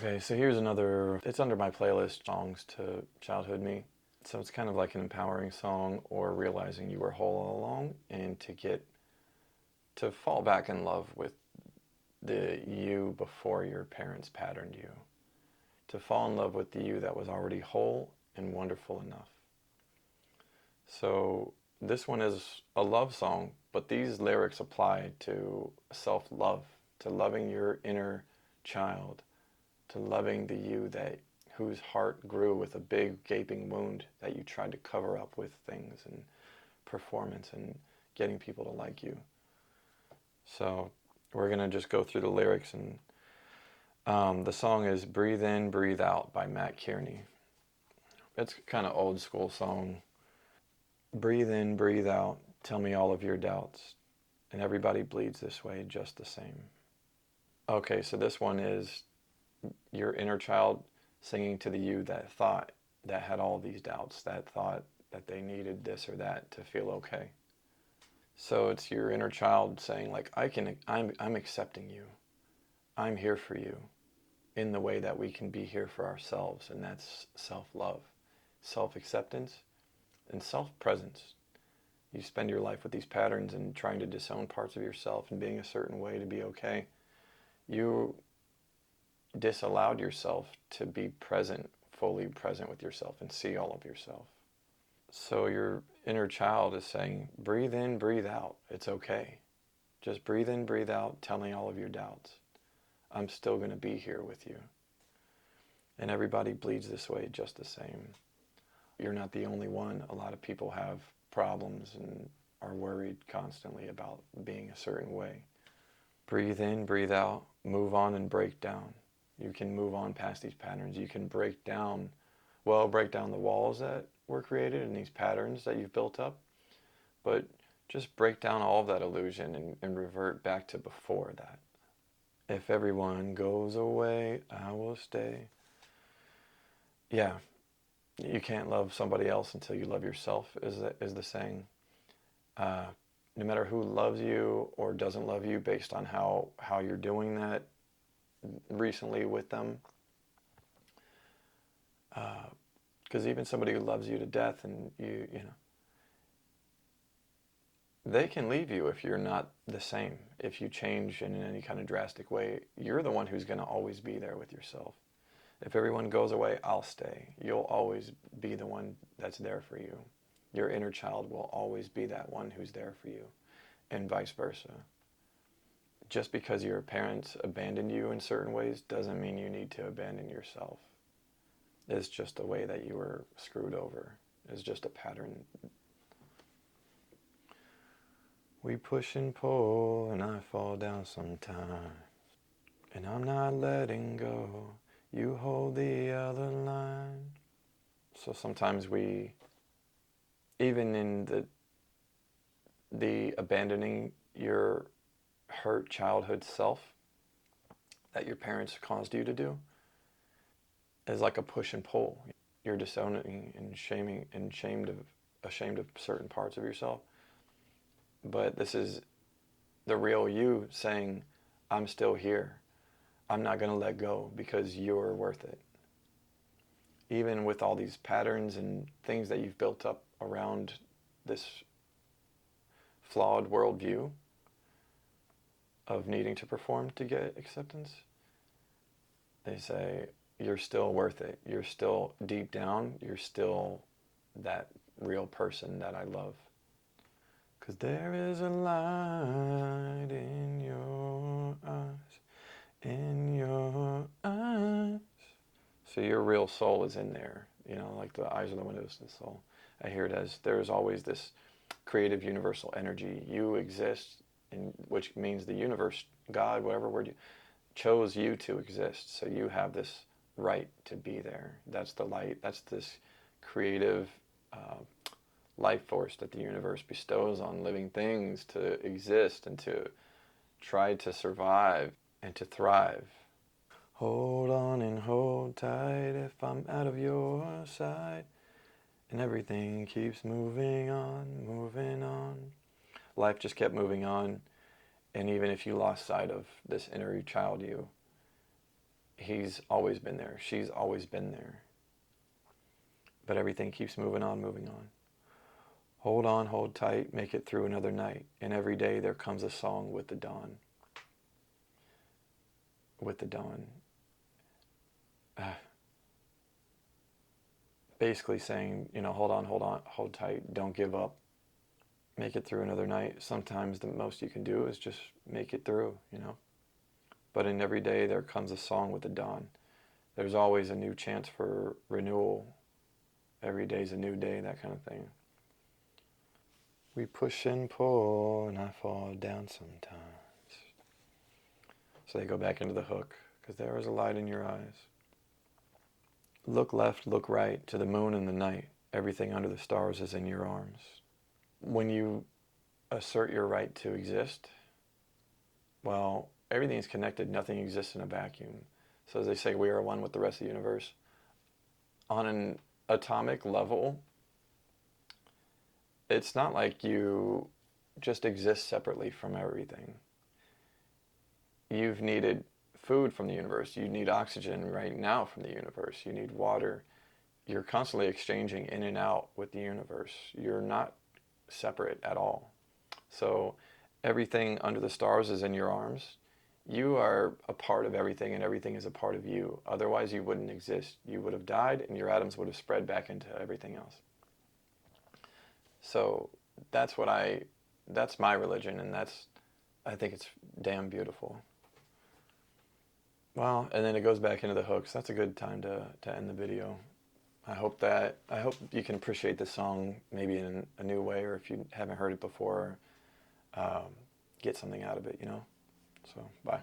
Okay, so here's another, it's under my playlist, Songs to Childhood Me. So it's kind of like an empowering song or realizing you were whole all along and to fall back in love with the you before your parents patterned you. To fall in love with the you that was already whole and wonderful enough. So this one is a love song, but these lyrics apply to self-love, to loving your inner child, to loving the you that whose heart grew with a big gaping wound that you tried to cover up with things and performance and getting people to like you. So we're going to just go through the lyrics, and the song is Breathe In, Breathe Out by Kearney. It's kind of old school song. Breathe in, breathe out, tell me all of your doubts, and everybody bleeds this way just the same. Okay, so this one is your inner child singing to the you that thought, that had all these doubts, that thought that they needed this or that to feel okay. So it's your inner child saying, like, I'm accepting you. I'm here for you in the way that we can be here for ourselves, and that's self-love, self-acceptance, and self-presence. You spend your life with these patterns and trying to disown parts of yourself and being a certain way to be okay. You disallowed yourself to be present, fully present with yourself and see all of yourself. So your inner child is saying, breathe in, breathe out. It's okay. Just breathe in, breathe out, tell me all of your doubts. I'm still going to be here with you. And everybody bleeds this way just the same. You're not the only one. A lot of people have problems and are worried constantly about being a certain way. Breathe in, breathe out, move on and break down. You can move on past these patterns. You can break down the walls that were created and these patterns that you've built up, but just break down all of that illusion and revert back to before that. If everyone goes away, I will stay. Yeah, you can't love somebody else until you love yourself, is the saying. No matter who loves you or doesn't love you based on how you're doing that recently with them. Because even somebody who loves you to death and you know, they can leave you if you're not the same. If you change in any kind of drastic way, you're the one who's going to always be there with yourself. If everyone goes away, I'll stay. You'll always be the one that's there for you. Your inner child will always be that one who's there for you, and vice versa. Just because your parents abandoned you in certain ways doesn't mean you need to abandon yourself. It's just the way that you were screwed over. It's just a pattern. We push and pull and I fall down sometimes, and I'm not letting go. You hold the other line. So sometimes we, even in the abandoning your hurt childhood self that your parents caused you to do, is like a push and pull. You're disowning and shaming and ashamed of certain parts of yourself. But this is the real you saying, I'm still here. I'm not going to let go because you're worth it. Even with all these patterns and things that you've built up around this flawed worldview of needing to perform to get acceptance, they say, you're still worth it. You're still, deep down, you're still that real person that I love. Because there is a light in your eyes, in your eyes. So your real soul is in there, you know, like the eyes are the windows to the soul. I hear it as there's always this creative universal energy. You exist, which means the universe, God, whatever word you chose you to exist. So you have this right to be there. That's the light. That's this creative life force that the universe bestows on living things to exist and to try to survive and to thrive. Hold on and hold tight if I'm out of your sight, and everything keeps moving on, moving on. Life just kept moving on, and even if you lost sight of this inner child you, He's always been there. She's always been there. But everything keeps moving on, moving on. Hold on, hold tight, make it through another night. And every day there comes a song with the dawn. With the dawn. Basically saying, hold on, hold tight, don't give up. Make it through another night. Sometimes the most you can do is just make it through, But in every day there comes a song with the dawn. There's always a new chance for renewal. Every day's a new day, that kind of thing. We push and pull and I fall down sometimes. So they go back into the hook, because there is a light in your eyes. Look left, look right, to the moon and the night. Everything under the stars is in your arms. When you assert your right to exist, well, everything is connected. Nothing exists in a vacuum. So as they say, we are one with the rest of the universe. On an atomic level, it's not like you just exist separately from everything. You've needed food from the universe. You need oxygen right now from the universe. You need water. You're constantly exchanging in and out with the universe. You're not separate at all. So everything under the stars is in your arms. You are a part of everything, and everything is a part of you. Otherwise, you wouldn't exist. You would have died, and your atoms would have spread back into everything else. So that's my religion, and I think it's damn beautiful. Well, and then it goes back into the hooks. That's a good time to end the video. I hope you can appreciate this song maybe in a new way, or if you haven't heard it before, get something out of it, So, bye.